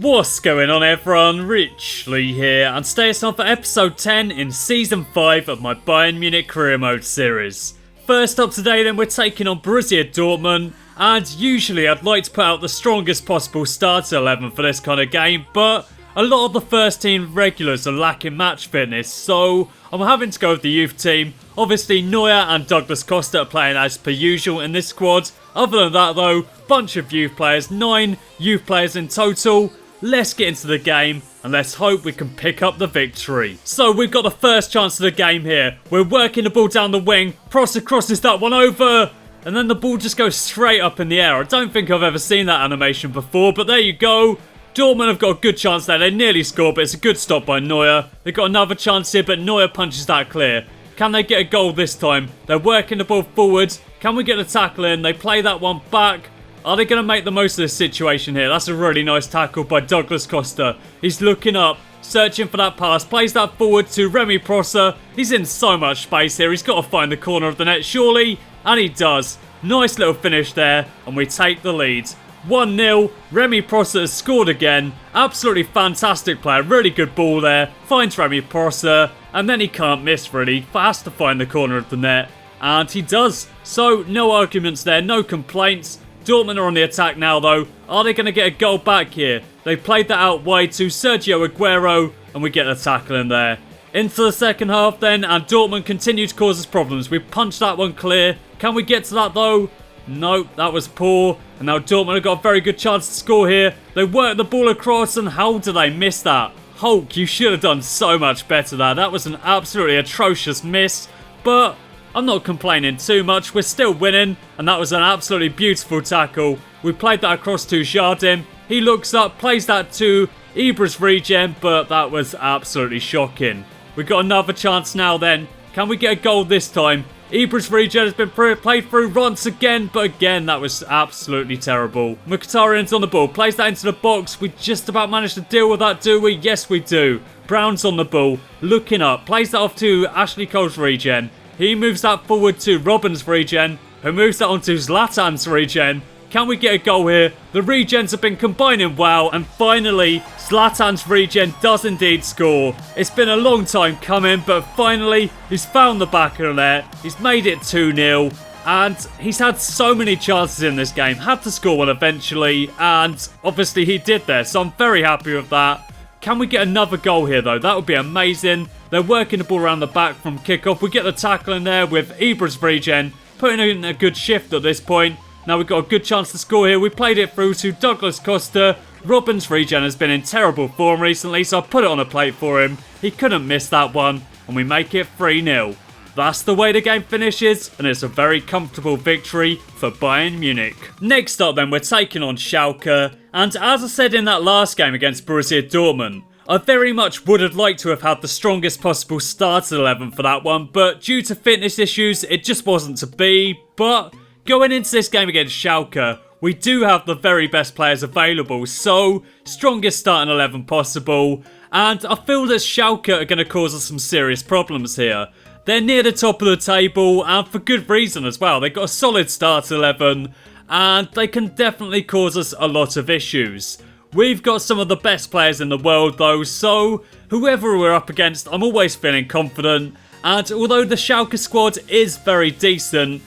What's going on everyone, Rich Lee here, and today it's on for episode 10 in season 5 of my Bayern Munich career mode series. First up today then we're taking on Borussia Dortmund, and usually I'd like to put out the strongest possible starter 11 for this kind of game, but a lot of the first team regulars are lacking match fitness, so I'm having to go with the youth team. Obviously Neuer and Douglas Costa are playing as per usual in this squad. Other than that though, bunch of youth players, 9 youth players in total. Let's get into the game and let's hope we can pick up the victory. So we've got the first chance of the game here. We're working the ball down the wing. Prosser crosses that one over. And then the ball just goes straight up in the air. I don't think I've ever seen that animation before, but there you go. Dortmund have got a good chance there. They nearly scored, but it's a good stop by Neuer. They've got another chance here, but Neuer punches that clear. Can they get a goal this time? They're working the ball forward. Can we get the tackle in? They play that one back. Are they going to make the most of this situation here? That's a really nice tackle by Douglas Costa. He's looking up, searching for that pass. Plays that forward to Remy Prosser. He's in so much space here. He's got to find the corner of the net, surely. And he does. Nice little finish there. And we take the lead. 1-0. Remy Prosser has scored again. Absolutely fantastic player. Really good ball there. Finds Remy Prosser. And then he can't miss really. Has to find the corner of the net. And he does. So no arguments there. No complaints. Dortmund are on the attack now though. Are they going to get a goal back here? They played that out wide to Sergio Aguero and we get the tackle in there. Into the second half then, and Dortmund continue to cause us problems. We punched that one clear. Can we get to that though? Nope, that was poor. And now Dortmund have got a very good chance to score here. They work the ball across and how did they miss that? Hulk, you should have done so much better there. That was an absolutely atrocious miss. But I'm not complaining too much. We're still winning. And that was an absolutely beautiful tackle. We played that across to Jardim. He looks up, plays that to Ibras regen, but that was absolutely shocking. We got another chance now then. Can we get a goal this time? Ibras regen has been played through once again, but again that was absolutely terrible. Mkhitaryan's on the ball, plays that into the box. We just about managed to deal with that, do we? Yes we do. Brown's on the ball, looking up, plays that off to Ashley Cole's regen. He moves that forward to Robben's regen, who moves that onto Zlatan's regen. Can we get a goal here? The regens have been combining well, and finally, Zlatan's regen does indeed score. It's been a long time coming, but finally, he's found the back of the net. He's made it 2-0, and he's had so many chances in this game. Had to score one eventually, and obviously he did there, so I'm very happy with that. Can we get another goal here though? That would be amazing. They're working the ball around the back from kickoff. We get the tackle in there with Ibras regen, putting in a good shift at this point. Now we've got a good chance to score here. We played it through to Douglas Costa. Robben's regen has been in terrible form recently, so I put it on a plate for him. He couldn't miss that one, and we make it 3-0. That's the way the game finishes, and it's a very comfortable victory for Bayern Munich. Next up then, we're taking on Schalke, and as I said in that last game against Borussia Dortmund, I very much would have liked to have had the strongest possible starting 11 for that one, but due to fitness issues, it just wasn't to be. But going into this game against Schalke, we do have the very best players available, so strongest starting 11 possible, and I feel that Schalke are going to cause us some serious problems here. They're near the top of the table, and for good reason as well. They've got a solid starting 11, and they can definitely cause us a lot of issues. We've got some of the best players in the world though, so whoever we're up against, I'm always feeling confident. And although the Schalke squad is very decent,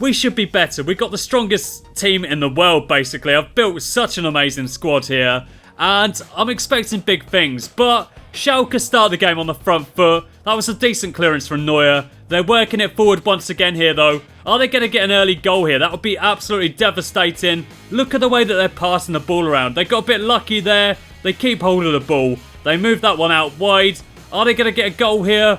we should be better. We've got the strongest team in the world basically. I've built such an amazing squad here, and I'm expecting big things. But Schalke start the game on the front foot. That was a decent clearance from Neuer. They're working it forward once again here though. Are they going to get an early goal here? That would be absolutely devastating. Look at the way that they're passing the ball around. They got a bit lucky there. They keep hold of the ball. They move that one out wide. Are they going to get a goal here?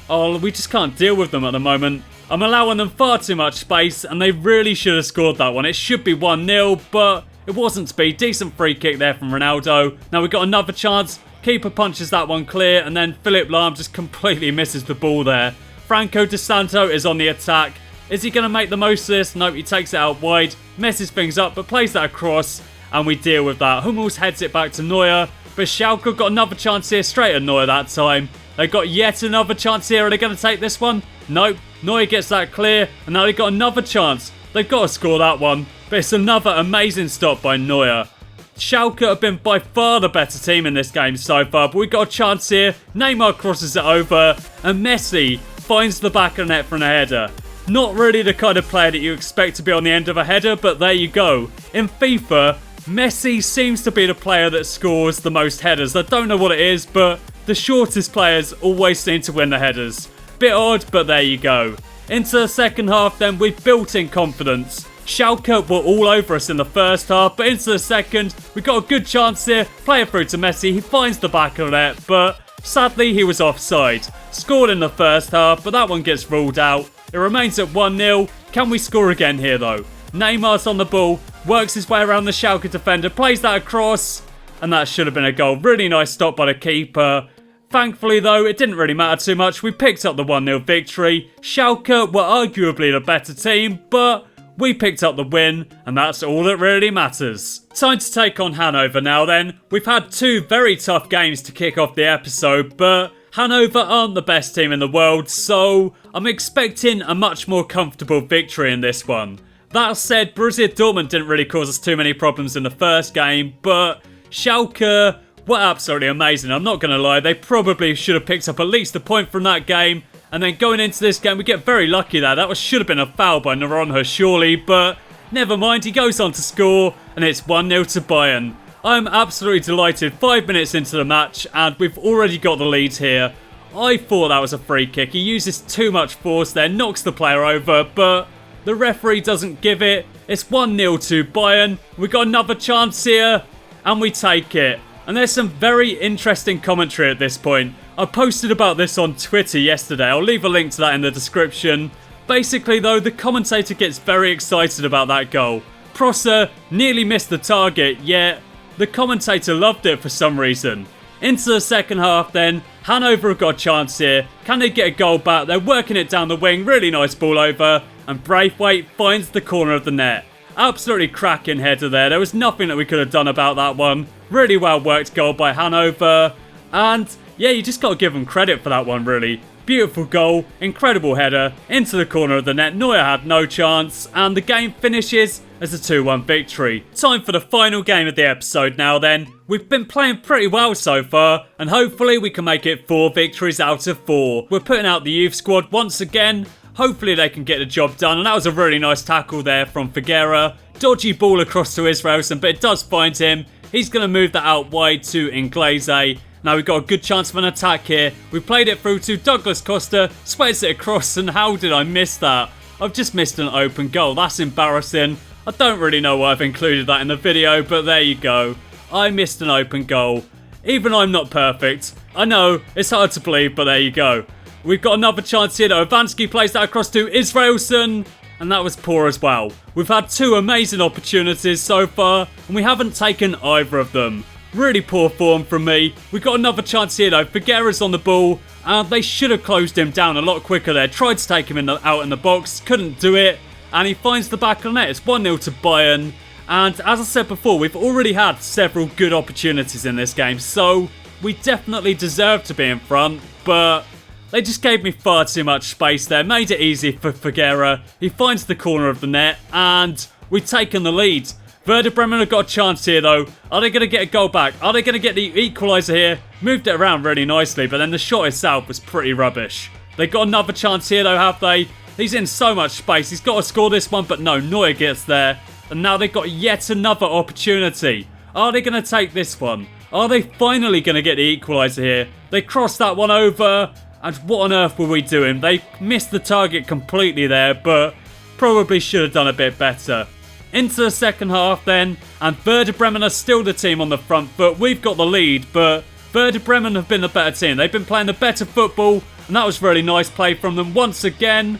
Oh, we just can't deal with them at the moment. I'm allowing them far too much space, and they really should have scored that one. It should be 1-0, but it wasn't to be. Decent free kick there from Ronaldo. Now we've got another chance. Keeper punches that one clear, and then Philipp Lahm just completely misses the ball there. Franco Di Santo is on the attack. Is he going to make the most of this? Nope, he takes it out wide, messes things up, but plays that across, and we deal with that. Hummels heads it back to Neuer, but Schalke got another chance here, straight at Neuer that time. They got yet another chance here. Are they going to take this one? Nope. Neuer gets that clear, and now they've got another chance. They've got to score that one, but it's another amazing stop by Neuer. Schalke have been by far the better team in this game so far, but we got a chance here. Neymar crosses it over, and Messi finds the back of the net for a header. Not really the kind of player that you expect to be on the end of a header, but there you go. In FIFA, Messi seems to be the player that scores the most headers. I don't know what it is, but the shortest players always seem to win the headers. Bit odd, but there you go. Into the second half then, we've built in confidence. Schalke were all over us in the first half, but into the second, we got a good chance here. Play it through to Messi, he finds the back of the net, but sadly he was offside. Scored in the first half, but that one gets ruled out. It remains at 1-0. Can we score again here though? Neymar's on the ball, works his way around the Schalke defender, plays that across, and that should have been a goal. Really nice stop by the keeper. Thankfully though, it didn't really matter too much. We picked up the 1-0 victory. Schalke were arguably the better team, but we picked up the win, and that's all that really matters. Time to take on Hanover now then. We've had two very tough games to kick off the episode, but Hanover aren't the best team in the world, so I'm expecting a much more comfortable victory in this one. That said, Borussia Dortmund didn't really cause us too many problems in the first game, but Schalke were absolutely amazing. I'm not going to lie, they probably should have picked up at least a point from that game. And then going into this game, we get very lucky there. That should have been a foul by Hanover surely, but never mind. He goes on to score, and it's 1-0 to Bayern. I'm absolutely delighted. 5 minutes into the match, and we've already got the lead here. I thought that was a free kick. He uses too much force there, knocks the player over, but the referee doesn't give it. It's 1-0 to Bayern. We got another chance here, and we take it. And there's some very interesting commentary at this point. I posted about this on Twitter yesterday. I'll leave a link to that in the description. Basically though, the commentator gets very excited about that goal. Prosser nearly missed the target, yet the commentator loved it for some reason. Into the second half then, Hanover have got a chance here. Can they get a goal back? They're working it down the wing, really nice ball over, and Braithwaite finds the corner of the net. Absolutely cracking header there. There was nothing that we could have done about that one. Really well worked goal by Hanover, and yeah, you just got to give them credit for that one, really. Beautiful goal, incredible header, into the corner of the net. Neuer had no chance, and the game finishes as a 2-1 victory. Time for the final game of the episode now then. We've been playing pretty well so far, and hopefully we can make it 4 victories out of 4. We're putting out the youth squad once again. Hopefully they can get the job done, and that was a really nice tackle there from Figueira. Dodgy ball across to Israelson, but it does find him. He's going to move that out wide to Inglese. Now we've got a good chance of an attack here. We played it through to Douglas Costa, sweats it across, and how did I miss that? I've just missed an open goal. That's embarrassing. I don't really know why I've included that in the video, but there you go. I missed an open goal. Even I'm not perfect. I know, it's hard to believe, but there you go. We've got another chance here though. Vansky plays that across to Israelson, and that was poor as well. We've had 2 amazing opportunities so far, and we haven't taken either of them. Really poor form from me. We've got another chance here though. Figueira's on the ball, and they should have closed him down a lot quicker there. Tried to take him out in the box, couldn't do it, and he finds the back of the net. It's 1-0 to Bayern, and as I said before, we've already had several good opportunities in this game, so we definitely deserve to be in front, but they just gave me far too much space there. Made it easy for Figueira. He finds the corner of the net, and we've taken the lead. Werder Bremen have got a chance here though. Are they going to get a goal back? Are they going to get the equaliser here? Moved it around really nicely, but then the shot itself was pretty rubbish. They got another chance here though, have they? He's in so much space. He's got to score this one, but no, Neuer gets there. And now they've got yet another opportunity. Are they going to take this one? Are they finally going to get the equaliser here? They crossed that one over. And what on earth were we doing? They missed the target completely there, but probably should have done a bit better. Into the second half then, and Werder Bremen are still the team on the front foot. We've got the lead, but Werder Bremen have been the better team. They've been playing the better football, and that was really nice play from them once again.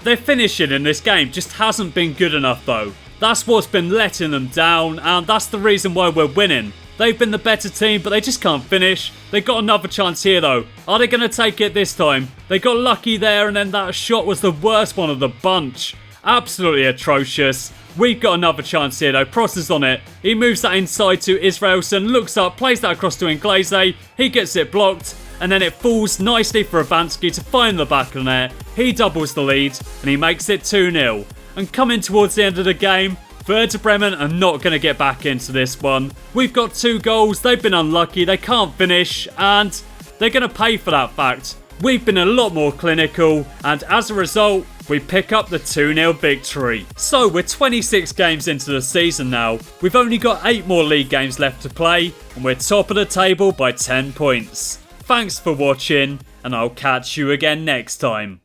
Their finishing in this game just hasn't been good enough though. That's what's been letting them down, and that's the reason why we're winning. They've been the better team, but they just can't finish. They got another chance here though. Are they going to take it this time? They got lucky there, and then that shot was the worst one of the bunch. Absolutely atrocious. We've got another chance here though. Prosser's on it. He moves that inside to Israelson, looks up, plays that across to Inglese. He gets it blocked, and then it falls nicely for Avansky to find the back of the net. He doubles the lead, and he makes it 2-0. And coming towards the end of the game, Werder Bremen are not going to get back into this one. We've got 2 goals, they've been unlucky, they can't finish, and they're going to pay for that fact. We've been a lot more clinical, and as a result, we pick up the 2-0 victory. So we're 26 games into the season now. We've only got 8 more league games left to play, and we're top of the table by 10 points. Thanks for watching, and I'll catch you again next time.